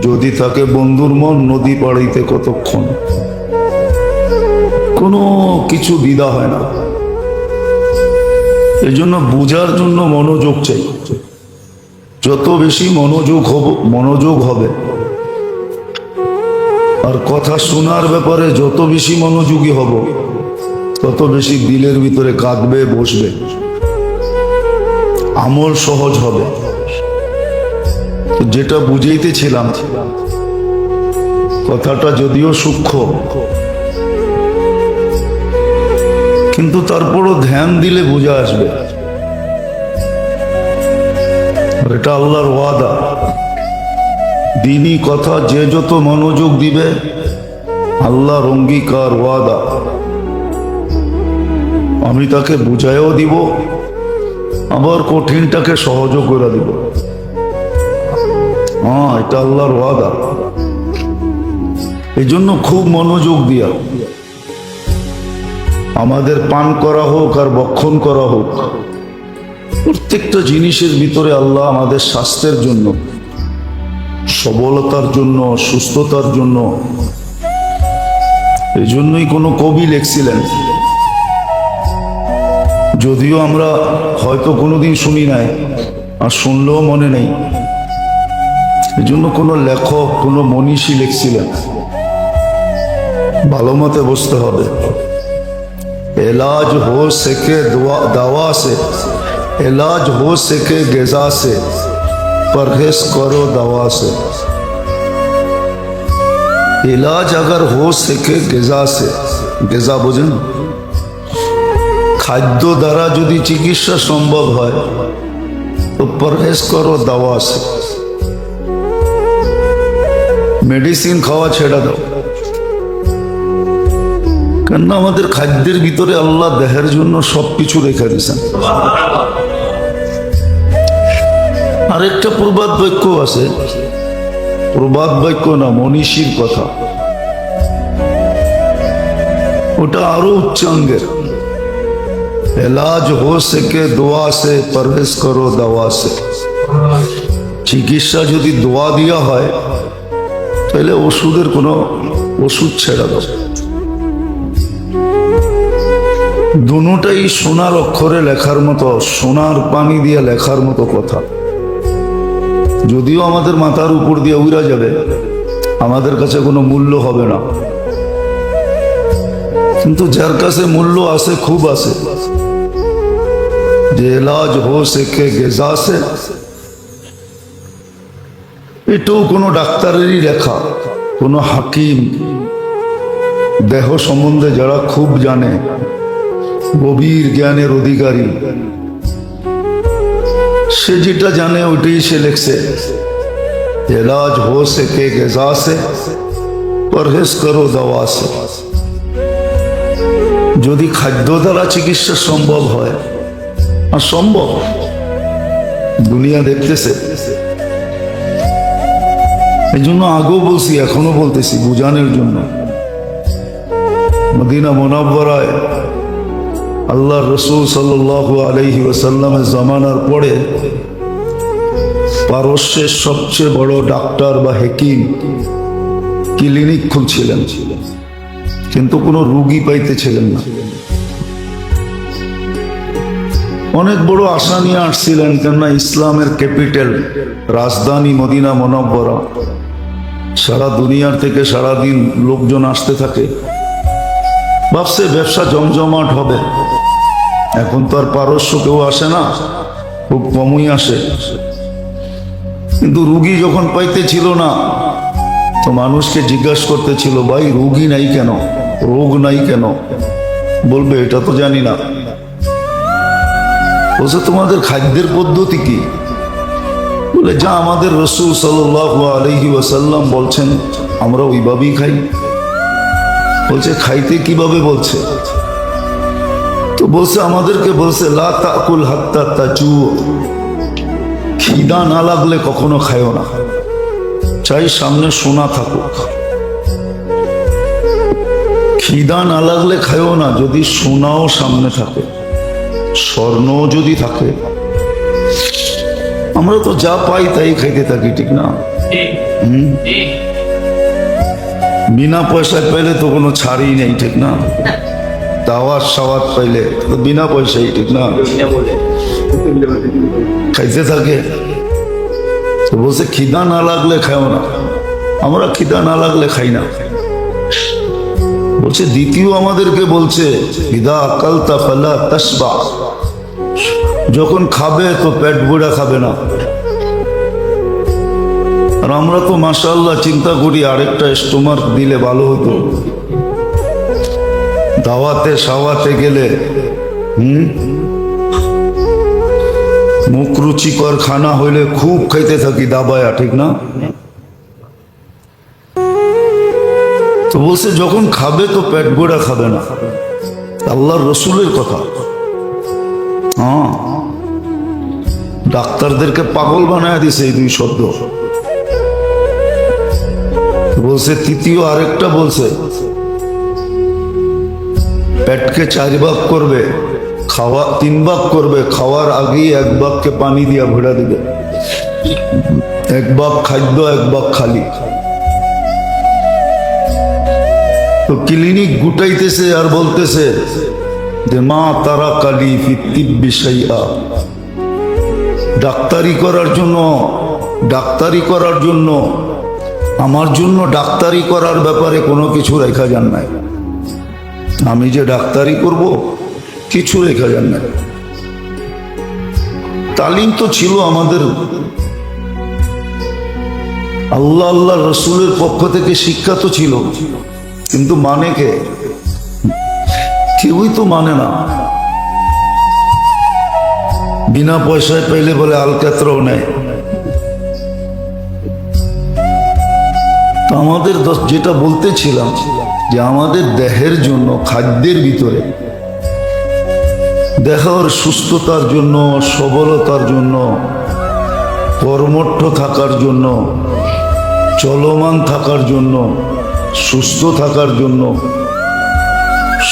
যদি থাকে বন্ধুর মন, নদী পাড়িতে কতক্ষণ। কোনো কিছু বিদা হয় না। এই জন্য বুঝার জন্য মনোযোগ চাই। যত বেশি মনোযোগ হবে, আর কথা শোনার ব্যাপারে যত বেশি মনোযোগী হব, তত বেশি দিলের ভিতরে কাঁদবে, বসবে, আমল সহজ হবে। যেটা বুঝাইতেছিলাম, কথাটা যদিও সূক্ষ্ম, কিন্তু তারপরও ধ্যান দিলে বুঝে আসবে। এটা আল্লাহর ওয়াদা। দিনই কথা যে যত মনোযোগ দিবে, আল্লাহর অঙ্গীকার, ওয়াদা, আমি তাকে বুঝাইও দিব, আবার কঠিনটাকে সহজও করে দিব। এটা আল্লাহর ওয়াদা। এই জন্য খুব মনোযোগ দিয়া আমাদের পান করা হোক আর বক্ষণ করা হোক, প্রত্যেকটা জিনিসের ভিতরে আল্লাহ আমাদের স্বাস্থ্যের জন্য, সবলতার জন্য, সুস্থতার জন্য। এই জন্যই কোনো কবি লিখছিলেন, যদিও আমরা হয়তো কোনোদিন শুনি নাই আর শুনলেও মনে নেই। এই জন্য কোনো লেখক, কোনো মনীষী লিখছিলেন, ভালো মতে বুঝতে হবে। इलाज हो सके दवा से, इलाज हो सके ग़िज़ा से, परहेज करो दवा से। इलाज अगर हो सके ग़िज़ा से, ग़िज़ा बुझेन, खाद्य द्वारा यदि चिकित्सा सम्भव है तो परहेज करो दवा से। मेडिसिन खावा छेड़ा दाओ। কেননা আমাদের খাদ্যের ভিতরে আল্লাহ দেহের জন্য সবকিছু রেখে দিয়েছেন। আরেকটা প্রবাদ বাক্য আছে, প্রবাদ বাক্য না, মনীষীর কথা, ওটা আরো উচ্চাঙ্গের। এলাজ হো সকে দোয়া সে, পরহেজ করো দাওয়া সে। চিকিৎসা যদি দোয়া দিয়া হয় তাহলে ওষুধের কোনো ওষুধ ছেড়ে দাও। দুটাই সোনার অক্ষরে লেখার মতো, সোনার পানি দিয়ে লেখার মতো কথা। যদিও আমাদের মাথার উপর দিয়ে উড়া যাবে, আমাদের কাছে কোনো মূল্য হবে না, কিন্তু যার কাছে মূল্য আছে, খুব আছে, যে এলাজ হো সেকে গেজা সে, এটাও কোনো ডাক্তারেরই লেখা। কোনো হাকিম, দেহ সম্বন্ধে যারা খুব জানে, গভীর জ্ঞানের অধিকারী, সে যেটা জানে ওইটাই সে লিখছে। এলাজ হো সেকে গেজা সে, পরহেজ করো দাওয়া সে। যদি খাদ্য দ্বারা চিকিৎসা সম্ভব হয়, আর সম্ভব, দুনিয়া দেখতেছে। এই জন্য আগেও বলছি, এখনো বলতেছি বুঝানোর জন্য। মদিনা মুনাওয়ারায় আল্লাহ রসুল সাল্লাল্লাহু আলাইহি ওয়াসাল্লামের জামানার পরে পারস্যের সবচেয়ে বড় ডাক্তার বা হাকিম ক্লিনিক খুলছিলেন, কিন্তু কোনো রুগী পাইতেছিলেন না। অনেক বড় আশা নিয়ে আসছিলেন, কেননা ইসলামের ক্যাপিটাল, রাজধানী মদিনা মুনাওয়ারা। সারা দুনিয়ার থেকে সারাদিন লোকজন আসতে থাকে, ভাবছে ব্যবসা জমজমাট হবে। এখন তো আর পারস্য কেউ আসে না, খুব কমই আসে। কিন্তু রুগী যখন পাইতেছিল না, তো মানুষকে জিজ্ঞাসা করতেছিল, ভাই রুগী নাই কেন, রোগ নাই কেন? বলবে এটা তো জানি না। বলছে তোমাদের খাদ্যের পদ্ধতি কি? বলে যা আমাদের রাসূল সাল্লাল্লাহু আলাইহি ওয়াসাল্লাম বলছেন আমরা ওইভাবেই খাই। বলছে খাইতে কিভাবে? বলছে তো বলছে আমাদেরকে বলছে লা তাকুল হাত্তা তাজু, খিদা না লাগলে কখনো খায়ও না, চাই সামনে সোনা থাকুক। খিদা না লাগলে খায়ও না, যদি সোনাও সামনে থাকে, স্বর্ণও যদি থাকে। আমরা তো যা পাই তাই খাইতে থাকি, ঠিক না? বিনা পয়সায় পাইলে তো কোনো ছাড়ই নেই, ঠিক না? দাওয়াত সাওয়াত পাইলে তো বিনা পয়সাই, ঠিক না? খাইতে থাকে। তো বলছে খিদা না লাগলে খাও না, আমরা খিদা না লাগলে খাই না। বলছে দ্বিতীয় আমাদেরকে বলছে ইদা আকালতা ফালা তাশবা, যখন খাবে তো পেট ভরা খাবে না। আর আমরা তো মাশাআল্লাহ চিন্তা করি আরেকটা স্টোমাক দিলে ভালো হতো। দাওয়াতে সাওয়াতে গেলে মুখ রুচিকর খানা হইলে খুব খাইতে থাকি দাবায়া, ঠিক না? তো বলছে যখন খাবে তো পেট ভরা খাবে না। আল্লাহর রসুলের কথা। হ্যাঁ, ডাক্তারদেরকে পাগল বানায় দিছে এই দুই শব্দ। বলছে তৃতীয় আরেকটা বলছে পেটকে 4 ভাগ করবে, খাওয়া 3 ভাগ করবে, খাওয়ার আগেই 1 ভাগকে পানি দিয়া ভরা দিবে, 1 ভাগ খাদ্য 1 ভাগ খালি। তো ক্লিনিক গুটাইতেছে আর বলতেছে যে মা তারা কালি ফিত্তিব্বি শাইআ, ডাক্তারি করার জন্য আমার জন্য ডাক্তারি করার ব্যাপারে কোনো কিছু রেখা যান নাই। আমি যে ডাক্তারি করব কিছু রেখা যান নাই। তালিম তো ছিল আমাদের, আল্লাহ রসুলের পক্ষ থেকে শিক্ষা তো ছিল, কিন্তু মানে কে? কেউই তো মানে না। বিনা পয়সায় পাইলে বলে আলকাতরাও নেয়। তো আমাদের যেটা বলতেছিলাম যে আমাদের দেহের জন্য খাদ্যের ভিতরে দেহের সুস্থতার জন্য, সবলতার জন্য, কর্মঠ থাকার জন্য, চলমান থাকার জন্য, সুস্থ থাকার জন্য,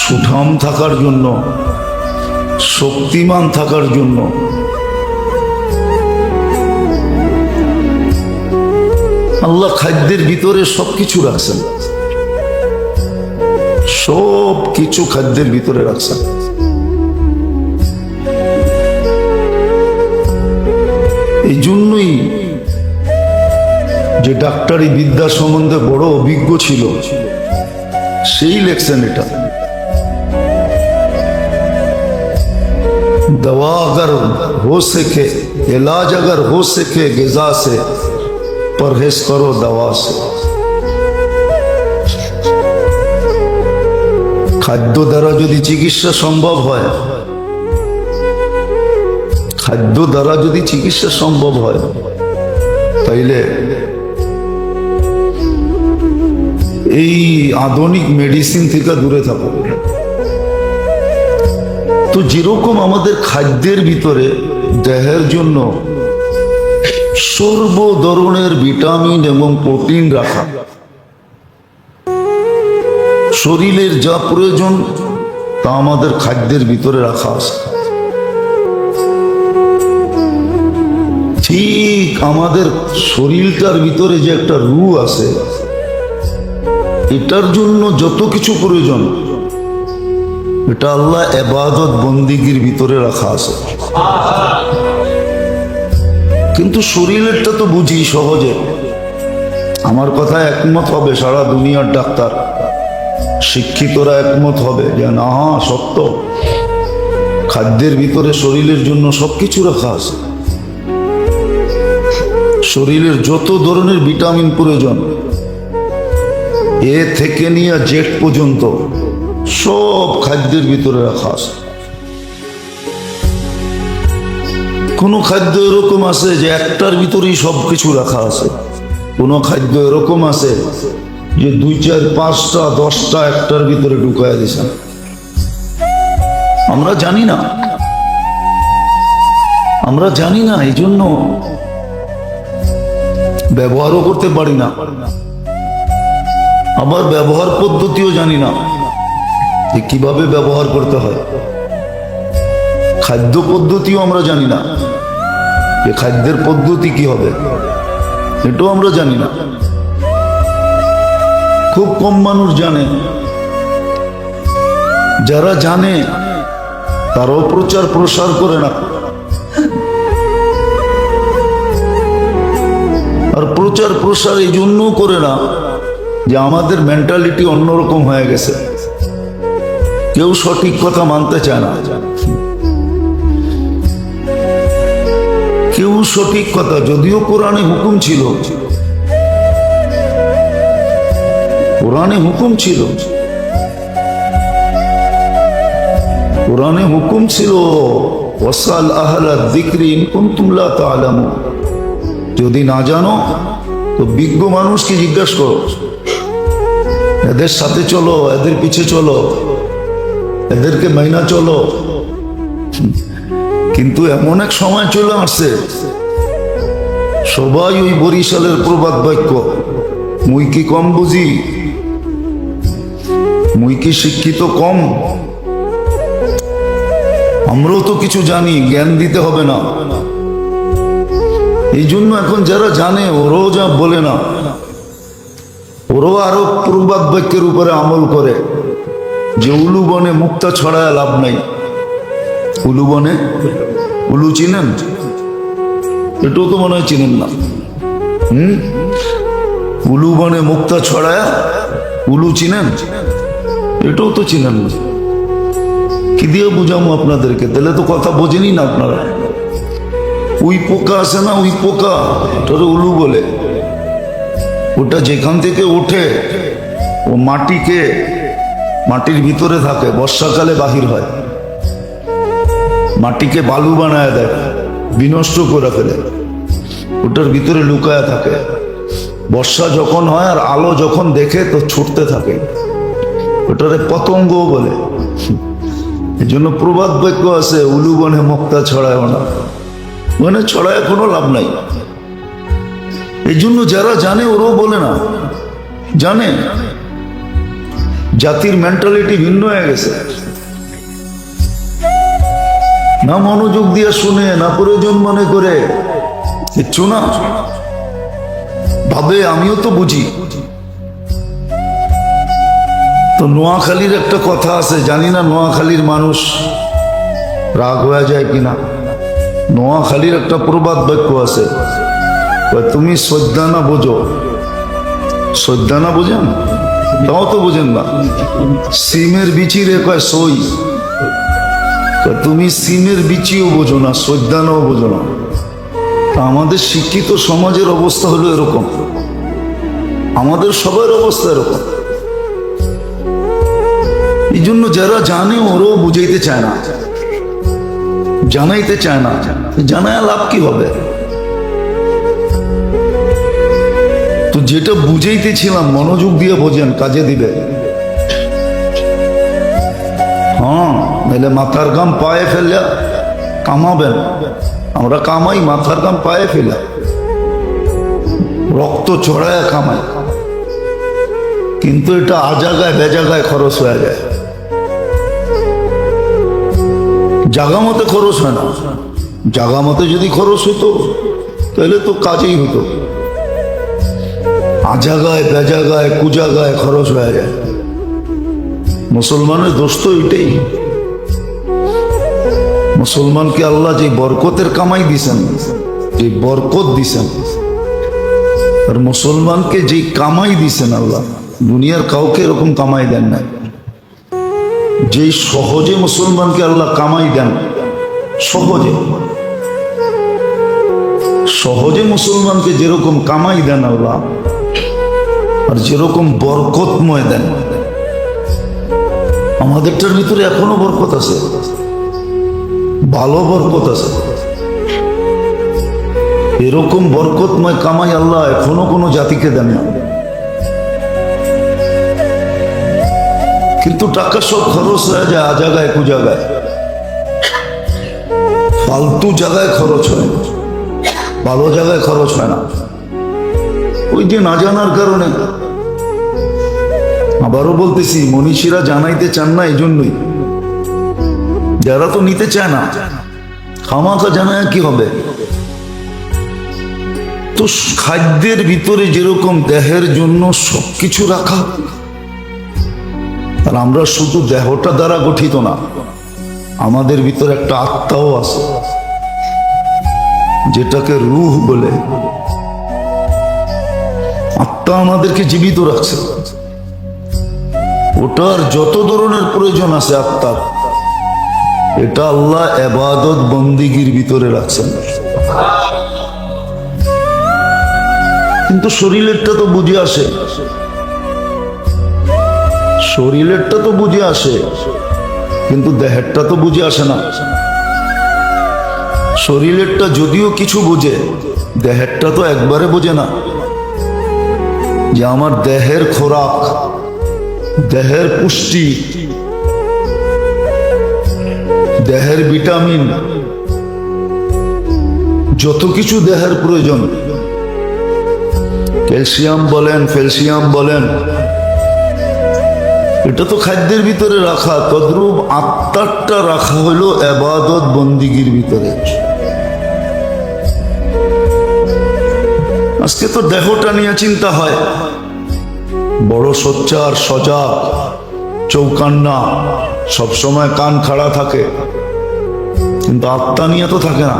সুঠাম থাকার জন্য, শক্তিমান থাকার জন্য আল্লাহ খাদ্যের ভিতরে সবকিছু রাখছেন, সব কিছু খাদ্যের ভিতরে রাখছেন। এই জন্যই যে ডাক্তারি বিদ্যা সম্বন্ধে বড় অভিজ্ঞ ছিল সেই লেখছেন এটা, दवा अगर हो सके, इलाज अगर हो सके गिजा से, परहेज करो दवा से। খাদ্য দ্বারা যদি চিকিৎসা সম্ভব হয়, খাদ্য দ্বারা যদি চিকিৎসা সম্ভব হয়, তাইলে এই আধুনিক মেডিসিন থেকে দূরে থাকো। তো যেরকম আমাদের খাদ্যের ভিতরে দেহের জন্য সর্ব ধরনের ভিটামিন এবং প্রোটিন রাখা, শরীরের যা প্রয়োজন তা আমাদের খাদ্যের ভিতরে রাখা আছে, ঠিক আমাদের শরীরটার ভিতরে যে একটা রূহ আছে, এটার জন্য যত কিছু প্রয়োজন এটা আল্লাহ ইবাদত বন্দিগির ভিতরে রাখা আছে। কিন্তু শরীরেরটা তো বুঝি সহজে। আমার কথা একমত হবে সারা দুনিয়ার ডাক্তার, শিক্ষিতরা একমত হবে যে না সত্য, খাদ্যের ভিতরে শরীরের জন্য সবকিছু রাখা আছে। শরীরের যত ধরনের ভিটামিন প্রয়োজন, এ থেকে নিয়ে জেড পর্যন্ত সব খাদ্যের ভিতরে রাখা আছে। কোন খাদ্য এরকম আছে যে একটার ভিতরেই সবকিছু রাখা আছে, কোন খাদ্য এরকম আছে যে 2, 4, 5টা 10টা একটার ভিতরে ঢুকায় দিছে। আমরা জানি না, আমরা জানি না, এই জন্য ব্যবহারও করতে পারি না, আবার ব্যবহার পদ্ধতিও জানি না যে কিভাবে ব্যবহার করতে হয়। খাদ্য পদ্ধতিও আমরা জানি না যে খাদ্যের পদ্ধতি কি হবে, এটাও আমরা জানি না। খুব কম মানুষ জানে, যারা জানে তারাও প্রচার প্রসার করে না। আর প্রচার প্রসার এই জন্য করে না যে আমাদের মেন্টালিটি অন্যরকম হয়ে গেছে, কেউ সঠিক কথা মানতে চায় না, কেউ সঠিক কথা, যদিও কোরআনে হুকুম ছিল, কোরআনে হুকুম ছিল, কোরআনে হুকুম ছিল ওয়াসাল আহলা যিকরি ইন কুনতুম লা তা'লামুন, যদি না জানো তো বিজ্ঞ মানুষকে জিজ্ঞাসা করো, এদের সাথে চলো, এদের পিছে চলো, এদেরকে মাইনা চলো। কিন্তু এমন এক সময় চলে আসছে সবাই ওই বরিশালের প্রবাদ বাক্য, মুই কি কম বুঝি, মুই কি শিক্ষিত কম, আমরাও তো কিছু জানি, জ্ঞান দিতে হবে না। এই জন্য এখন যারা জানে ওরাও যা বলে না, ওরাও আরো প্রবাদ বাক্যের উপরে আমল করে যে উলু বনে মুক্তা ছড়ায় লাভ নাই। উলু বনে, উলু চিনেন? এটাও তো মনে হয় চিনেন না। উলু বনে মুক্তা ছড়ায়, উলু চিনেন? এটাও তো চিনেন না। কি দিয়ে বুঝামো আপনাদেরকে? তাহলে তো কথা বোঝেনি না আপনারা। উই পোকা আছে না, উই পোকা, ওটা উলু বলে। ওটা যেখান থেকে ওঠে ও মাটির ভিতরে থাকে, বর্ষাকালে বাহির হয়, মাটিকে বালু বানায় দেয়, বিনষ্ট করে ফেলে, ওটার ভিতরে লুকায় থাকে। বর্ষা যখন হয় আর আলো যখন দেখে তো ছুটতে থাকে, ওটারে পতঙ্গ বলে। এই জন্য প্রবাদ বাক্য আছে, উলু বনে মুক্তা ছড়ায় না, মানে ছড়ায় কোনো লাভ নাই। এই জন্য যারা জানে ওরাও বলে না, জানে জাতির মেন্টালিটি ভিন্ন হয়ে গেছে, না মনোযোগ দিয়ে শুনে, না প্রয়োজন মনে করে, কিচ্ছু না। ভাবে, আমিও তো বুঝি। তো নোয়াখালীর একটা কথা আছে, জানি না নোয়াখালীর মানুষ রাগ হয়ে যায় কিনা। নোয়াখালীর একটা প্রবাদ বাক্য আছে, তুমি শ্রদ্ধানা বোঝো। শ্রদ্ধানা বোঝেন? তাও তো বোঝেন না। সিমের বিচি রে কয় সই, তুমি সিমের বিচিও বোঝো না, শ্রদ্ধানাও বোঝো না। তা আমাদের শিক্ষিত সমাজের অবস্থা হলো এরকম, আমাদের সবার অবস্থা এরকম। এই জন্য যারা জানে ওরাও বুঝাইতে চায় না, জানাইতে চায় না। জানায় লাভ কি হবে? তো যেটা বুঝাইতেছিলাম মনোযোগ দিয়ে বোঝেন, কাজে দিবে। হ্যাঁ, নাহলে মাথার গাম পায়ে ফেললে কামাবেন। আমরা কামাই মাথার গাম পায়ে ফেলে, রক্ত চড়ায় কামাই, কিন্তু এটা আজাগায় বেজাগায় খরচ হয়ে যায়। জাগা মতে খরচ হয় না। জাগা মতে যদি খরচ হতো তাহলে তো কাজেই হতো। আজাগায় বেজাগায় কুজাগায় খরচ হয়ে যায়। মুসলমানের দোষ তো এটাই। মুসলমানকে আল্লাহ যে বরকতের কামাই দিছেন, যে বরকত দিছেন, আর মুসলমানকে যে কামাই দিছেন আল্লাহ, দুনিয়ার কাউকে এরকম কামাই দেন না। যে সহজে মুসলমানকে আল্লাহ কামাই দেন, সহজে সহজে মুসলমানকে যেরকম কামাই দেন আল্লাহ, আর যেরকম বরকতময় দেন, আমাদেরটার ভিতরে এখনো বরকত আছে, ভালো বরকত আছে। এরকম বরকতময় কামাই আল্লাহ এখনো কোনো জাতিকে দেন না। কিন্তু টাকা সব খরচ হয়ে যায় আজাগায় কুজাগায়, ফালতু জায়গায় খরচ হয়, ভালো জায়গায় খরচ হয় না। ওই যে না জানার কারণে। আবারও বলতেছি, মনীষীরা জানাইতে চান না, এই জন্যই। যারা তো নিতে চায় না, খামাখা জানায় কি হবে? তো খাদ্যের ভিতরে যেরকম দেহের জন্য সবকিছু রাখা, আর আমরা শুধু দেহটা দ্বারা গঠিত না, আমাদের ভিতরে একটা আত্মাও আছে, যেটাকে রূহ বলে। আত্মা আমাদেরকে জীবিত রাখছে। ওটার যত ধরনের প্রয়োজন আছে আত্মার, এটা আল্লাহ ইবাদত বন্দিগির ভিতরে রাখছেন। কিন্তু শরীরেরটা তো বুঝে আসে, শরীরেরটা তো বুঝে আসে, কিন্তু দেহেরটা তো বুঝে আসে না। শরীরেরটা যদিও কিছু বোঝে, দেহেরটা তো একবারে বোঝে না। যে আমার দেহের খোরাক, দেহের পুষ্টি, দেহের ভিটামিন, যত কিছু দেহের প্রয়োজন, ক্যালসিয়াম বলেন, ফ্যালসিয়াম বলেন, এটা তো খাদ্যের ভিতরে রাখা। তদ্রূপ আত্মারটা রাখা হলো ইবাদত বন্দিগির ভিতরে। আজকে তো দেহটা নিয়ে চিন্তা হয়, বড় সোচ্চার, সজাগ, চৌকান্না, সবসময় কান খাড়া থাকে, কিন্তু আত্মা নিয়ে তো থাকে না।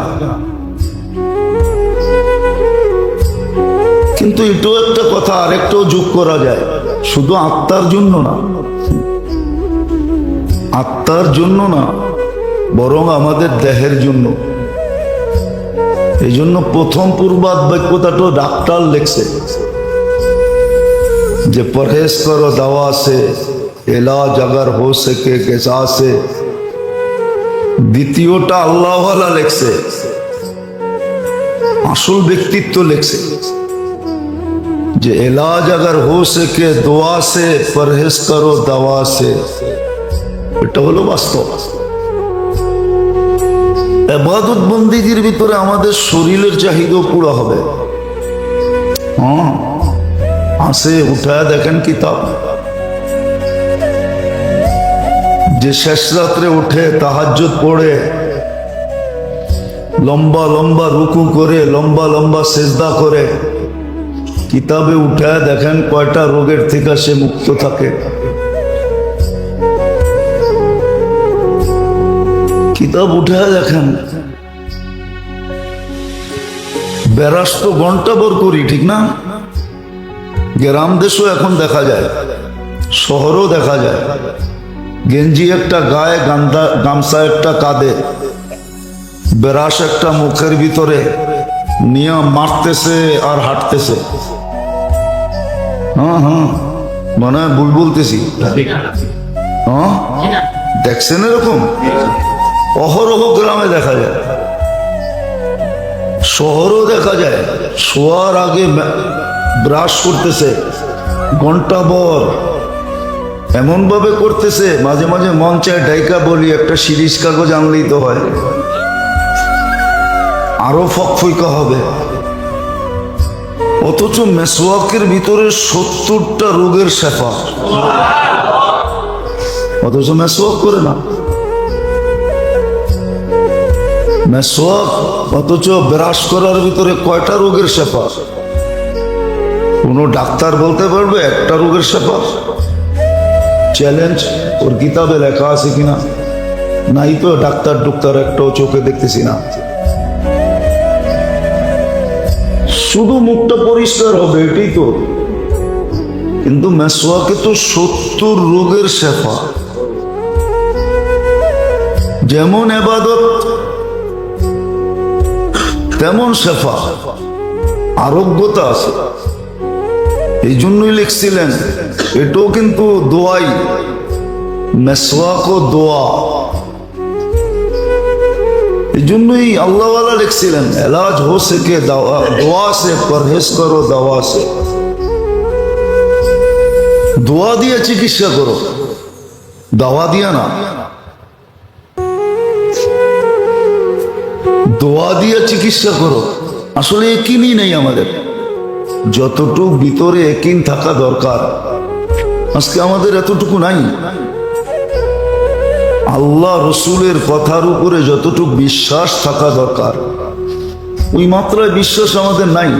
কিন্তু এটাও একটা কথা, আরেকটাও যোগ করা যায়, শুধু আত্মার জন্য না, আত্মার জন্য না, বরং আমাদের দেহের জন্য। এই জন্য প্রথম পূর্বাদ বাক্যটাটো ডাক্তার লেখছে যে পরহেজ করো দাওয়া সে, এলাজ अगर हो सके कैसा से। দ্বিতীয়টা আল্লাহওয়ালা লেখছে, আসল ব্যক্তিত্ব লেখছে যে এলাজ अगर हो सके দোয়া সে, পরহেজ করো দাওয়া সে। এটা হলো বাস্তব। ইবাদত বন্দিগির ভিতরে আমাদের শরীরের চাহিদা পুরো হবে। হ্যাঁ, আসে উঠায় দেখেন কিতাব, যে শেষ রাত্রে উঠে তাহাজ্জুদ পড়ে, লম্বা লম্বা রুকু করে, লম্বা লম্বা সেজদা করে, কিতাবে উঠায় দেখেন কয়টা রোগের থেকে সে মুক্ত থাকে। কিতাব উঠায় দেখেন। বেরাস তো ঘন্টা ভর করি, ঠিক না? গ্রাম দেশও এখন দেখা যায়, শহরও দেখা যায়। গেঞ্জি একটা গায়ে, গামছা একটা কাঁধে, বেরাস একটা মুখের ভিতরে নিয়ে মারতেছে আর হাঁটতেছে। হ্যাঁ হ্যাঁ, মানে ভুল বলতেছি? হ্যাঁ, দেখছেন এরকম অহরহ গ্রামে দেখা যায়, শহরও দেখা যায়। শোয়ার আগে ব্রাশ করতেছে ঘন্টা ভর, এমন ভাবে করতেছে মাঝে মাঝে মন চায় ডাইকা বলি একটা সিরিজ কাগজ আনলেই তো হয়, আরো ফকফইকা হবে। অথচ মেসওয়াকের ভিতরে 70টা রোগের শেফা, অথচ মেসওয়াক করে না। মেসওয়াক অথচ ব্রাশ করার ভিতরে কয়টা রোগের শেফা? কোন ডাক্তার বলতে পারবে একটা রোগের শেফা? চ্যালেঞ্জ, ওর কিতাবে লেখা আছে কিনা? নাই তো, ডাক্তার ডুক্তার একটাও চোখে দেখতেছি না। শুধু মুখটা পরিষ্কার হবে এটাই তো, কিন্তু মেসওয়াকে তো 70 রোগের শেফা। যেমন ইবাদত তেমন শেফা, আরোগ্যতা আছে। এই জন্যই লিখছিলেন এটাও কিন্তু দোয়াই, মেসওয়াক ও দোয়া। এই জন্যই আল্লাহওয়ালা লিখছিলেন এলাজ হো সকে দোয়া সে, পরহেজ করো দাওয়া সে। দোয়া দিয়ে চিকিৎসা করো, দাওয়া দিয়া না। দোয়া দিয়ে চিকিৎসা করো। আসলে একিনই নেই আমাদের, যতটুকু ভিতরে একিন থাকা দরকার আজকে আমাদের এতটুকু নাই। আল্লাহ রসুলের কথার উপরে যতটুকু বিশ্বাস থাকা দরকার ওই মাত্রায় বিশ্বাস আমাদের নাই।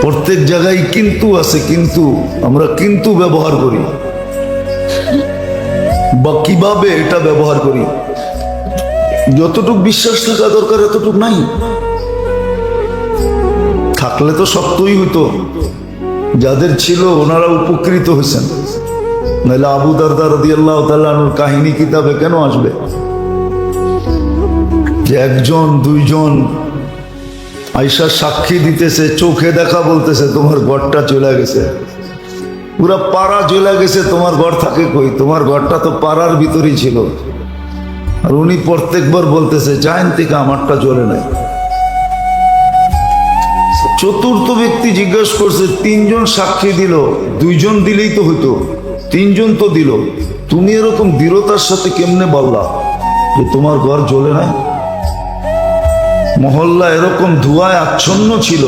প্রত্যেক জায়গায় কিন্তু আছে, কিন্তু আমরা কিন্তু ব্যবহার করি, বা কিভাবে এটা ব্যবহার করি, যতটুকু বিশ্বাস থাকা দরকার এতটুকু নাই। থাকলে তো সত্যই হইতো, যাদের ছিল ওনারা উপকৃত হয়েছেন, নাহলে আবু দারদা রাদিয়াল্লাহু তাআলা আনহুর কাহিনী কিতাবে কেন আসবে? যে একজন দুইজন আয়েশা সাক্ষী দিতেছে, চোখে দেখা বলতেছে তোমার ঘরটা চলে গেছে, পুরা পাড়া চলে গেছে, তোমার ঘর থাকে কই? তোমার ঘরটা তো পাড়ার ভিতরেই ছিল। আর উনি প্রত্যেকবার বলতেছে জাইন থেকে আমারটা চলে নাই। চতুর্থ ব্যক্তি জিজ্ঞাসা করছে, 3 জন সাক্ষী দিল, 2 জন দিলেই তো হইতো, 3 জন তো দিল, তুমি এরকম দৃঢ়তার সাথে কেমনে বললা যে তোমার ঘর জ্বলে নাই? মহল্লা এরকম ধোঁয়ায় আচ্ছন্ন ছিল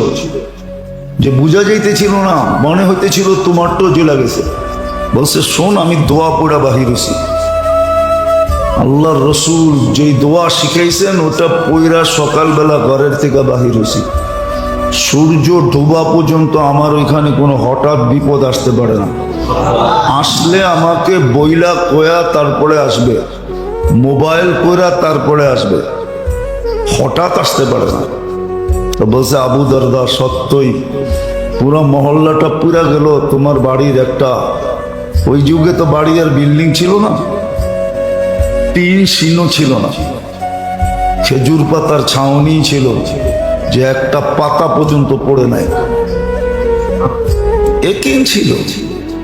যে বোঝা যাইতেছিল না, মনে হইতেছিল তোমারটাও জ্বলে গেছে। বলছে শোন, আমি দোয়া পড়া বাহির হইছি। আল্লাহর রসুল যেই দোয়া শিখাইছেন ওটা পইরা সকালবেলা ঘরের থেকে বাহির হইছি। সূর্য ডোবা পর্যন্ত আমার ওইখানে কোনো হঠাৎ বিপদ আসতে পারে না। আসলে আমাকে বইলা কয়া তারপরে আসবে, মোবাইল কইরা তারপরে আসবে, হঠাৎ আসতে পারে না। তো বলছে আবু দারদা সত্যই পুরো মহল্লাটা পুরা গেল তোমার বাড়ির একটা, ওই যুগে তো বাড়ি আর বিল্ডিং ছিল না, টিন শিনো ছিল না, খেজুর পাতার ছাউনি ছিল যে একটা পাতা পর্যন্ত পড়ে নাই। একিন ছিল,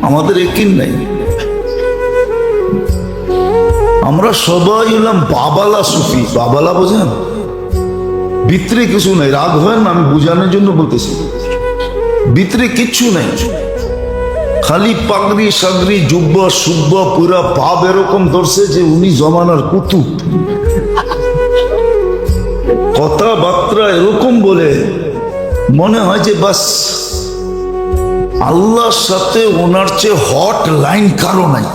আমাদের একিন নাই। আমরা সবাই হলাম বাবালা সুফি। বাবালা বোঝেন? ভিতরে কিছু নাই, রাগ হয় না, আমি বুঝানোর জন্য বলতেছি। ভিতরে কিচ্ছু নাই, খালি পাগড়ি সাগরি জুব্বা সুব্বা পুরা ভাব এরকম ধরছে যে উনি জমানার কুতুব। কথাবার্তা এরকম বলে মনে হয় যে বাস আল্লাহর সাথে ওনার চেয়ে হট লাইন কারো নাই।